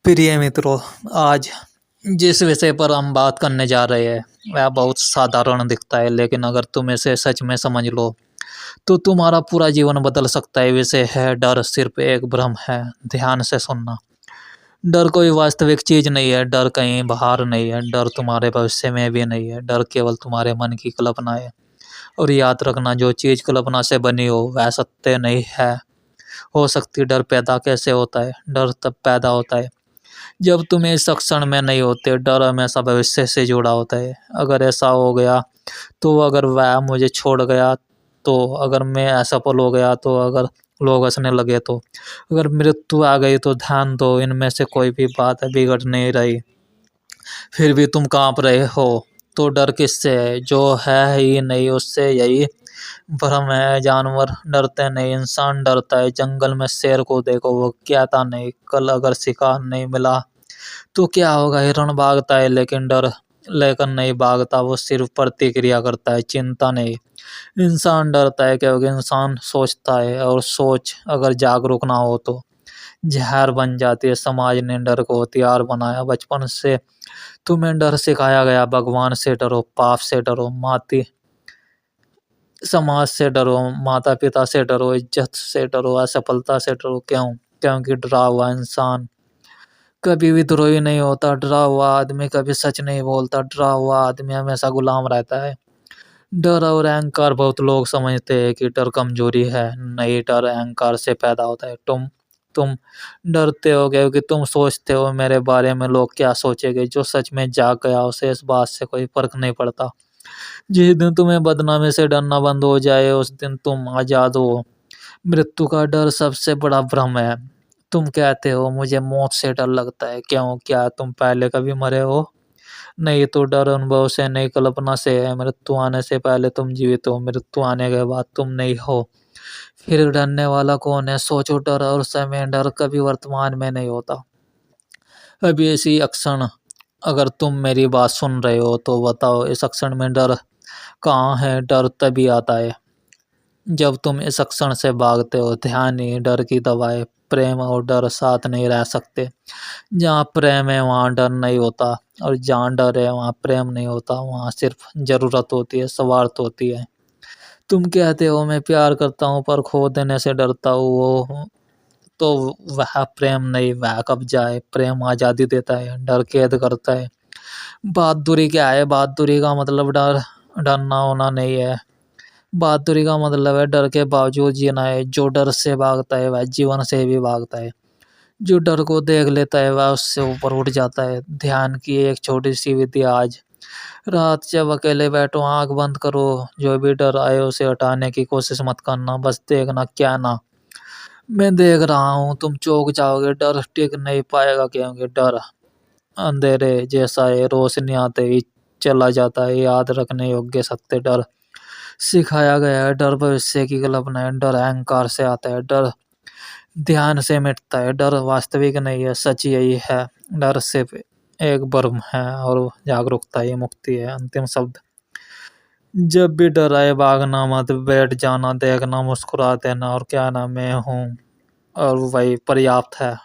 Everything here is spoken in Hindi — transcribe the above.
प्रिय मित्रों, आज जिस विषय पर हम बात करने जा रहे हैं वह बहुत साधारण दिखता है, लेकिन अगर तुम इसे सच में समझ लो तो तुम्हारा पूरा जीवन बदल सकता है। विषय है डर सिर्फ एक भ्रम है। ध्यान से सुनना। डर कोई वास्तविक चीज नहीं है। डर कहीं बाहर नहीं है। डर तुम्हारे भविष्य में भी नहीं है। डर केवल तुम्हारे मन की कल्पना है। और याद रखना, जो चीज कल्पना से बनी हो वह सत्य नहीं है हो सकती। डर पैदा कैसे होता है? डर तब पैदा होता है जब तुम इस क्षण में नहीं होते। डर हमेशा भविष्य से जुड़ा होता है। अगर ऐसा हो गया तो, अगर वह मुझे छोड़ गया तो, अगर मैं असफल हो गया तो, अगर लोग हंसने लगे तो, अगर मृत्यु आ गई तो। ध्यान दो, इनमें से कोई भी बात बिगड़ नहीं रही, फिर भी तुम कांप रहे हो। तो डर किससे है? जो है ही नहीं उससे। यही भ्रम है। जानवर डरते नहीं, इंसान डरता है। जंगल में शेर को देखो, वो कहता नहीं कल अगर शिकार नहीं मिला तो क्या होगा। हिरण भागता है लेकिन डर लेकर नहीं भागता, वो सिर्फ प्रतिक्रिया करता है, चिंता नहीं। इंसान डरता है क्योंकि इंसान सोचता है, और सोच अगर जागरूक ना हो तो जहर बन जाती है। समाज ने डर को हथियार बनाया। बचपन से तुम्हें डर सिखाया गया। भगवान से डरो, पाप से डरो, माती समाज से डरो, माता पिता से डरो, इज्जत से डरो, असफलता से डरो। क्यों? क्योंकि डरा हुआ इंसान कभी विद्रोही नहीं होता। डरा हुआ आदमी कभी सच नहीं बोलता। डरा हुआ आदमी हमेशा गुलाम रहता है। डर और अहंकार, बहुत लोग समझते हैं कि डर कमजोरी है। नहीं, डर अहंकार से पैदा होता है। तुम डरते हो क्योंकि तुम सोचते हो मेरे बारे में लोग क्या सोचेंगे। जो सच में जाग गया उसे इस बात से कोई फर्क नहीं पड़ता। जिस दिन तुम्हें बदनामी से डरना बंद हो जाए उस दिन तुम आजाद हो। मृत्यु का डर सबसे बड़ा भ्रम है। तुम कहते हो मुझे मौत से डर लगता है। क्यों? क्या तुम पहले कभी मरे हो? नहीं, तो डर अनुभव से नहीं, कल्पना से है। मृत्यु आने से पहले तुम जीवित हो, मृत्यु आने के बाद तुम नहीं हो। फिर डरने वाला कौन है? सोचो। डर और समय, डर कभी वर्तमान में नहीं होता। अभी इसी क्षण अगर तुम मेरी बात सुन रहे हो तो बताओ, इस क्षण में डर कहाँ है? डर तभी आता है जब तुम इस क्षण से भागते हो। ध्यान ही डर की दवाई। प्रेम और डर साथ नहीं रह सकते। जहाँ प्रेम है वहाँ डर नहीं होता, और जहाँ डर है वहाँ प्रेम नहीं होता। वहाँ सिर्फ जरूरत होती है, स्वार्थ होती है। तुम कहते हो मैं प्यार करता हूँ पर खो देने से डरता हूँ, वो तो वह प्रेम नहीं, वह कब्जा है। प्रेम आजादी देता है, डर कैद करता है। बहादुरी क्या है? बहादुरी का मतलब डर डरना होना नहीं है। बहादुरी का मतलब है डर के बावजूद जीना है। जो डर से भागता है वह जीवन से भी भागता है। जो डर को देख लेता है वह उससे ऊपर उठ जाता है। ध्यान की एक छोटी सी विधि आज। रात जब अकेले बैठो, आंख बंद करो। जो भी डर आए उसे हटाने की कोशिश मत करना, बस देखना क्या ना, मैं देख रहा हूँ। तुम चौंक जाओगे। डर टिक नहीं पाएगा क्योंकि डर अंधेरे जैसा है, रोशनी आते ही चला जाता है। याद रखने योग्य सत्य डर सिखाया गया है। डर भविष्य की कल्पना है। डर अहंकार से आता है। डर ध्यान से मिटता है। डर वास्तविक नहीं है, सच यही है। डर सिर्फ एक भ्रम है, और जागरूकता ही मुक्ति है। अंतिम शब्द। जब भी डर आए भागना मत, बैठ जाना, देखना, मुस्कुरा देना, और क्या ना मैं हूँ, और वही पर्याप्त है।